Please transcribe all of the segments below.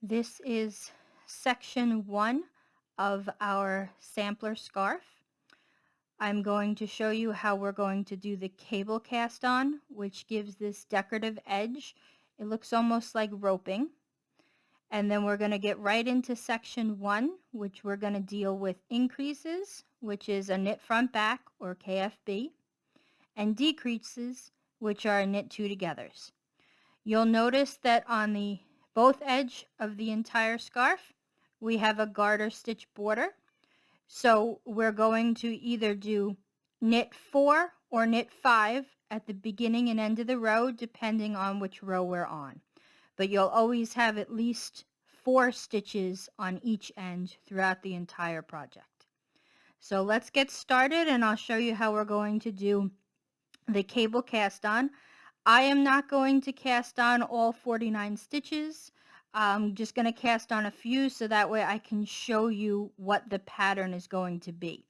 This is section 1 of our sampler scarf. I'm going to show you how we're going to do the cable cast on, which gives this decorative edge. It looks almost like roping. And then we're going to get right into section 1, which we're going to deal with increases, which is a knit front back or KFB, and decreases, which are knit two togethers. You'll notice that on the both edge of the entire scarf, we have a garter stitch border. So we're going to either do knit 4 or knit 5 at the beginning and end of the row, depending on which row we're on. But you'll always have at least 4 stitches on each end throughout the entire project. So let's get started, and I'll show you how we're going to do the cable cast on. I am not going to cast on all 49 stitches. I'm just going to cast on a few so that way I can show you what the pattern is going to be.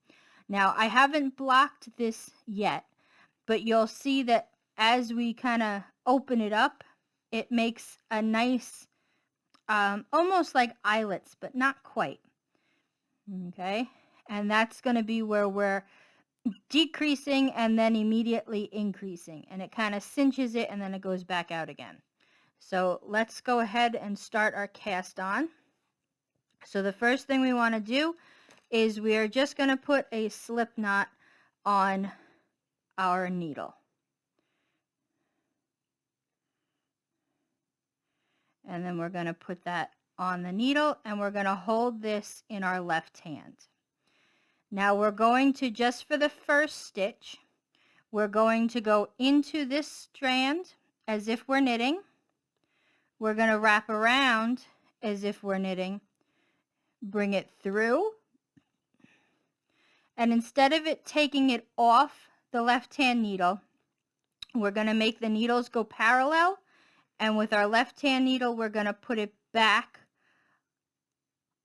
Now, I haven't blocked this yet, but you'll see that as we kind of open it up, it makes a nice, almost like eyelets, but not quite. Okay, and that's going to be where we're decreasing and then immediately increasing, and it kind of cinches it and then it goes back out again. So let's go ahead and start our cast on. So the first thing we want to do is we are just going to put a slip knot on our needle. And then we're going to put that on the needle, and we're going to hold this in our left hand. Now we're going to, just for the first stitch, we're going to go into this strand as if we're knitting. We're going to wrap around as if we're knitting, bring it through, and instead of it taking it off the left-hand needle, we're going to make the needles go parallel, and with our left-hand needle, we're going to put it back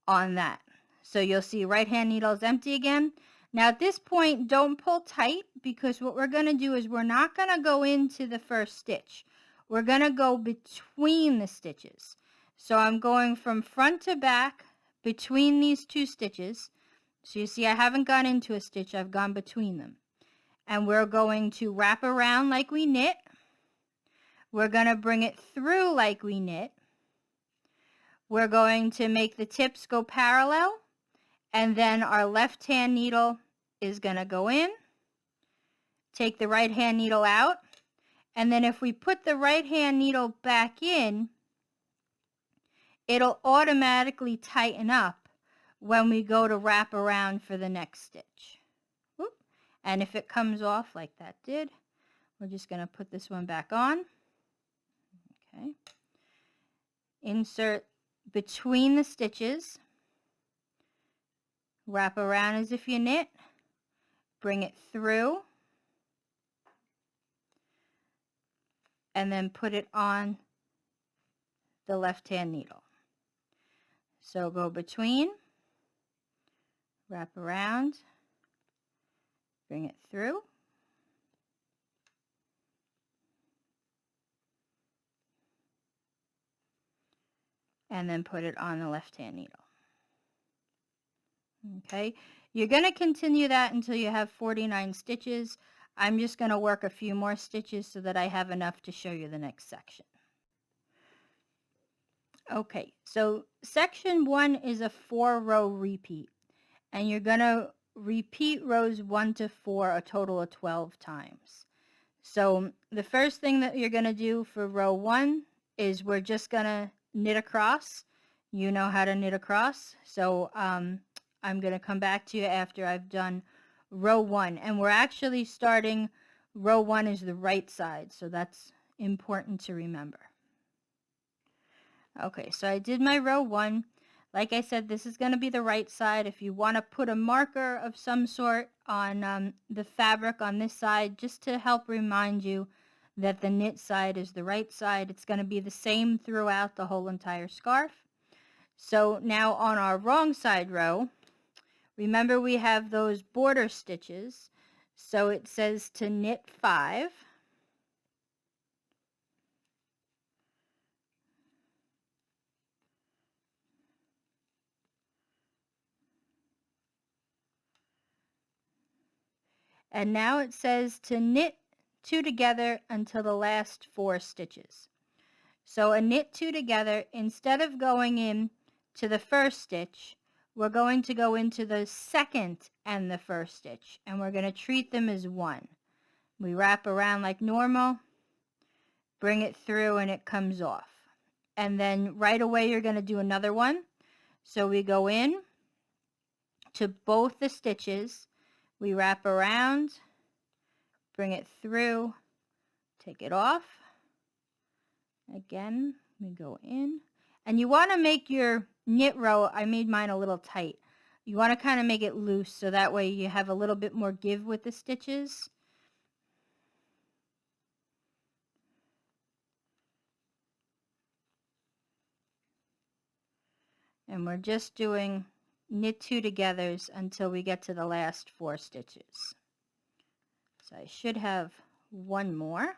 on that. So you'll see right-hand needle is empty again. Now at this point, don't pull tight, because what we're going to do is we're not going to go into the first stitch. We're going to go between the stitches. So I'm going from front to back between these two stitches. So you see I haven't gone into a stitch, I've gone between them. And we're going to wrap around like we knit. We're going to bring it through like we knit. We're going to make the tips go parallel. And then our left-hand needle is going to go in, take the right-hand needle out, and then if we put the right-hand needle back in, it'll automatically tighten up when we go to wrap around for the next stitch. Whoop. And if it comes off like that did, we're just going to put this one back on. Okay. Insert between the stitches. Wrap around as if you knit, bring it through, and then put it on the left-hand needle. So go between, wrap around, bring it through, and then put it on the left-hand needle. Okay, you're going to continue that until you have 49 stitches. I'm just going to work a few more stitches so that I have enough to show you the next section. Okay, so section 1 is a 4-row repeat, and you're going to repeat rows 1 to 4 a total of 12 times. So the first thing that you're going to do for row 1 is we're just going to knit across. You know how to knit across, so I'm going to come back to you after I've done row 1. And we're actually starting, row 1 is the right side, so that's important to remember. Okay, so I did my row 1. Like I said, this is going to be the right side. If you want to put a marker of some sort on the fabric on this side, just to help remind you that the knit side is the right side, it's going to be the same throughout the whole entire scarf. So now on our wrong side row, remember we have those border stitches, so it says to knit 5. And now it says to knit 2 together until the last 4 stitches. So a knit 2 together, instead of going in to the first stitch, we're going to go into the second and the first stitch, and we're going to treat them as one. We wrap around like normal, bring it through, and it comes off. And then right away you're going to do another one. So we go in to both the stitches, we wrap around, bring it through, take it off. Again, we go in. And you want to make your knit row, I made mine a little tight. You want to kind of make it loose so that way you have a little bit more give with the stitches. And we're just doing knit 2 togethers until we get to the last 4 stitches. So I should have one more.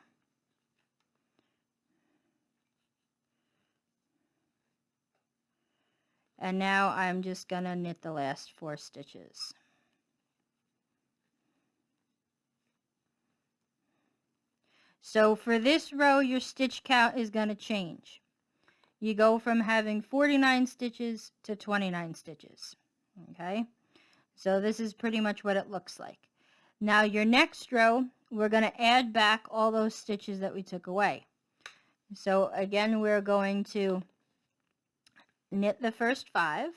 And now I'm just going to knit the last 4 stitches. So for this row, your stitch count is going to change. You go from having 49 stitches to 29 stitches. Okay? So this is pretty much what it looks like. Now your next row, we're going to add back all those stitches that we took away. So again, we're going to knit the first 5.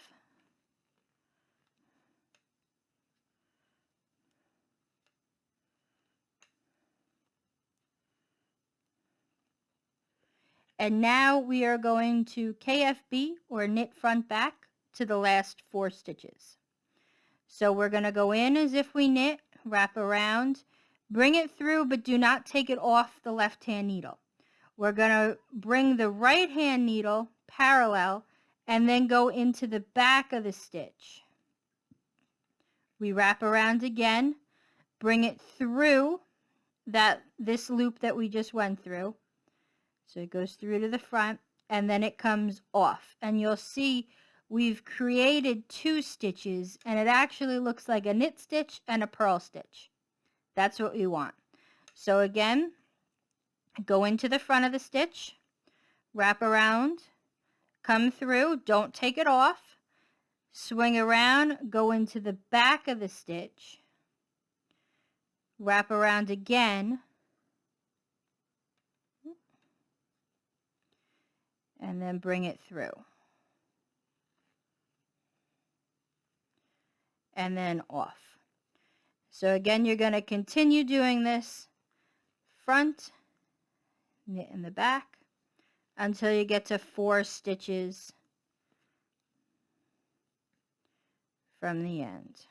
And now we are going to KFB, or knit front back, to the last 4 stitches. So we're going to go in as if we knit, wrap around, bring it through, but do not take it off the left hand needle. We're going to bring the right hand needle parallel and then go into the back of the stitch. We wrap around again, bring it through this loop that we just went through. So it goes through to the front, and then it comes off. And you'll see we've created 2 stitches, and it actually looks like a knit stitch and a purl stitch. That's what we want. So again, go into the front of the stitch, wrap around, come through, don't take it off, swing around, go into the back of the stitch, wrap around again, and then bring it through. And then off. So again, you're going to continue doing this front, knit in the back, until you get to 4 stitches from the end.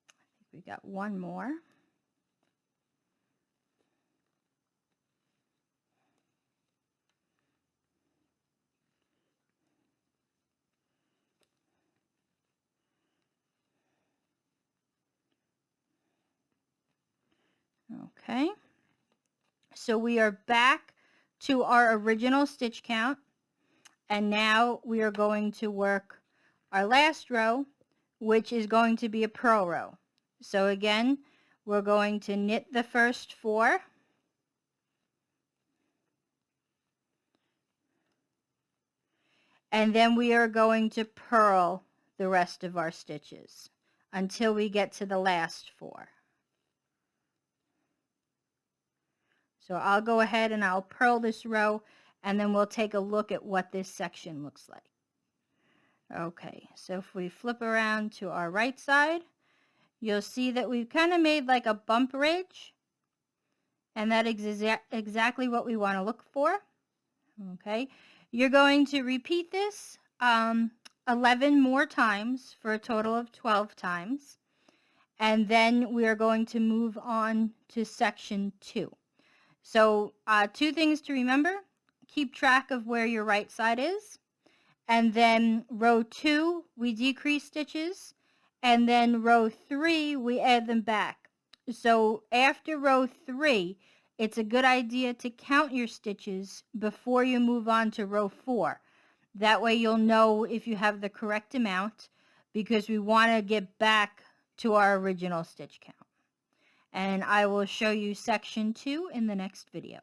I think we got one more. Okay, so we are back to our original stitch count, and now we are going to work our last row, which is going to be a purl row. So again, we're going to knit the first 4, and then we are going to purl the rest of our stitches until we get to the last 4. So I'll go ahead and I'll purl this row, and then we'll take a look at what this section looks like. Okay, so if we flip around to our right side, you'll see that we've kind of made like a bump ridge, and that is exactly what we want to look for. Okay, you're going to repeat this 11 more times for a total of 12 times, and then we are going to move on to section 2. So 2 things to remember: keep track of where your right side is, and then row 2 we decrease stitches, and then row 3 we add them back. So after row 3, it's a good idea to count your stitches before you move on to row 4. That way you'll know if you have the correct amount, because we want to get back to our original stitch count. And I will show you section 2 in the next video.